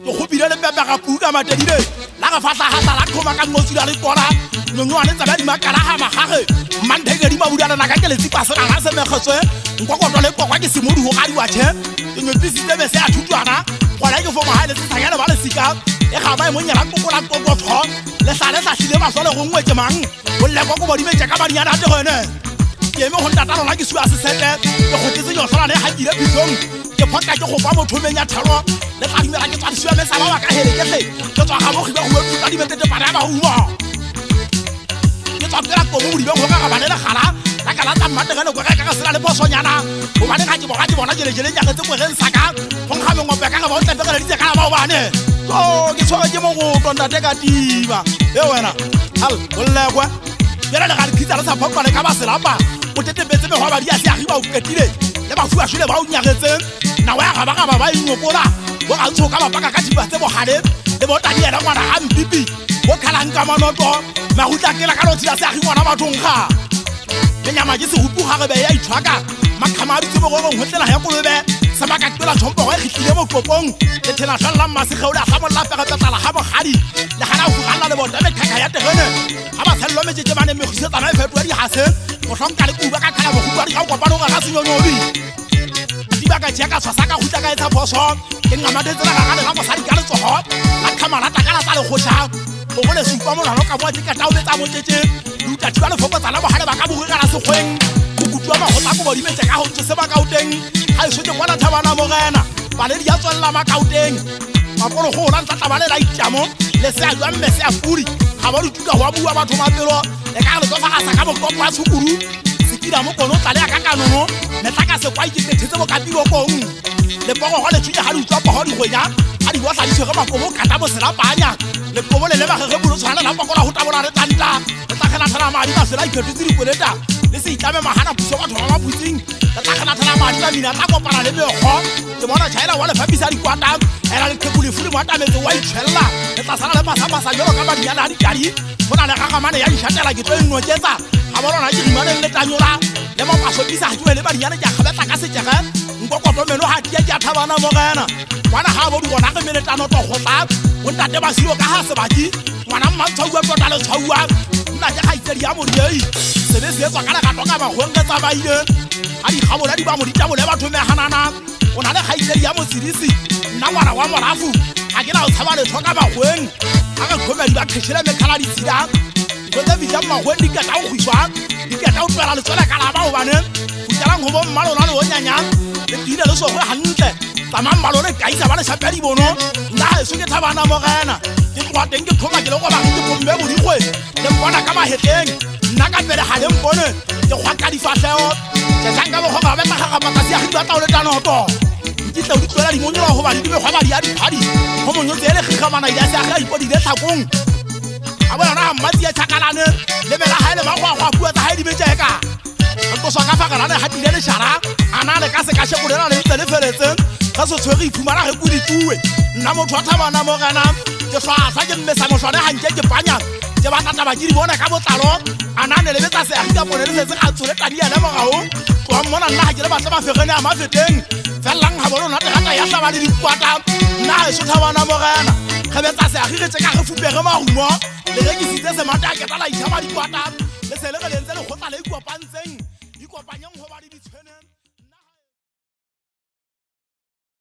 Go hobile le pepe ga puka matedile la ga fatla hata la khoma ka ngotsi la le kora nyonywane tsa ba di makala ha magage mandege di mabudana na ka ke le tsipasa ga se megetswe nkokotlo le kokwa ke semodu go ga di watshe ke nyopisitse be se a thutwana gona ke fo mahale se tsanyana ba le sika e ga ba mo nyala kokola kokotlo le sa le sa hlile masole go ngwetse mang o le go bo di metse ka banyana te gone ke me go ntata lona ke suwa se sete ke go tse nyo sala le ha dire pitong ke phaka ke go ba motho menya thalo le tla dimela ke tsa suwa me sa ba ka hele ke se ke tswa ga mo khiba go tsa di metse te para ba huwa ke tswa ke la go mo di be go ga ba le gala la ka la tsa mmate ga le go ka sela le posonyana o ba le ga ke bona jele nya ke tse go gen saka go ga me ngope ka ga ba o tla di ka ba o bane ke tswa ke mo go tonta te ka tiba e wena al o le kwa yela le ga le khitsa le sa phokwa le ka ba selapa o tetebetse me go ba di a se a giba o ketile le ba fuwa shile ba o nyagetse na wa ga ba ingopola bo ga ntso ka ba paka ka diba tse bo hale le bo tadi yena ngwana ga mpipi bo khalang ka manoto ma go tla kela ka lo tshila se a ngwana ba thongga le nyama ke se hupu ga be ya itshwaka makhama a ditse bo go hotlela ya kolobe sa maka tlola thompo go khitile mo kopong le thena hlalla mase kgeole a samolla pega tlatala ga bogadi le gana go galla le bota be khaka ya tegene ga ba tshelo metse bane me khise tsana e fetwa di hase go hlonka le kuba ka khala go gwa di ga kopano ga senyonyobi di ba ka tsia ka tshwasa ka hutla ka etsa phoso ke ngamadetse la ga le ga mosadi ka le tsoho la khamana ta ka la tsa le khosha go go le supa mo lano ka mo di ka taoletsa mo tetse luta di ba le fokotsa la bohale ba ka bo ga la sekgweng go kutwa ma go tla go bo di metse ka ho tse ba ka uteng ha e sote bona thabana mo gena ba le di a tswella ma ka uteng mapolo go la ntla ba le la itjamo le se a jwa mme se a furi ga ba di tuka wa bua batho mapelo le ka le tsofa ga sa ka bo kopwa tshukuru sekira mo kono tla le ka kanono ne tla ka se kwa iketse mo ka tiro kong le pogo go le tshile ga di tswa go di gonya a di botla di tshega makobo ka ta bo se la panya le pogo le ba ge bolo tshwana la pokola go tabola re tanta le tla kana thana madi ba se la iketse di koleta le se itame mahana puso batho ba maputsing le tla kana thana madi ba mina tla kopana le mego ke bona chaela wa le fabisa di kwata era le kebule fuli mo tametse wa itshella le tla sala le pasa jolo ka ba di yana di kari bona le ga mane ya ishatela ke tlo nnotsetsa ga bona ke dimane le tanyola le mo paso bisa ke le ba di yana ja khabetla ka setjega nkokoto meno ha tia ja thabana mo gana wana ha bo di bona ke mele tano to go tla o ntate ba silo ka ha se baki ngwana mmantshwa tota le tshwa nna ke ga itsedi ya mo diei sebe se tswa kana ka toka ba go ngetsa ba ile a di gabola di ba mo ditabole batho me hanana o na le ga itsedi ya mo sirisi nna ngwana wa morafu a ke na o tshaba le thoka ba goeng a ga khoma di ba kheshela me khala di tsida go tsa bitsa ma go di ka ta go khwiswa di ka ta o tswela le tswela kana ba o bane go tsala go bo mmalo na le o nyanya le dira le so go hantle tama mmalo le kaisa ba le shapa di bono nna e so ke thabana mo gana ke kwa teng ke khoma ke le go ba ke bombe bo di gwe le bona ka maheteng nna ka pele ga le mpone ke gwa ka di fatlheo ke tsanga bo go ba ba ga ba ka se a gwa taole tanoto ke tla utlwela di monyola go ba di be go ba di a di phadi go monyotse le khigamana ile sa ga ipodi le tlhakong a bona na mmati ya tsakalane le bela ha ile ba go bua tsa ha di betjeka go so ka fakala le ha di le shara ana le ka se ka shekolela le ntse le feletse ka so tshwere ifumana ge kudi tuwe nna motho a thabana mo gana ke hlwahlwa ke mmesa mohlwane hanke ke panya ke batata ba ke di bona ka botlalo ana ne le betsa se a ka mone le se ga tsole tadi ya le mogao go mmona nna ha ke le batla ba fegene a mafeteng felang ha bona nate gata ya hlaba le dikwata nna e so thabana mo gana ge betsa se a gigetse ka ge fupege mahumo le ge ke sitse se mata ke tla la itshaba dikwata le se le ge le ntse le gotla le ikopantseng ikopanyeng go ba di ditshwene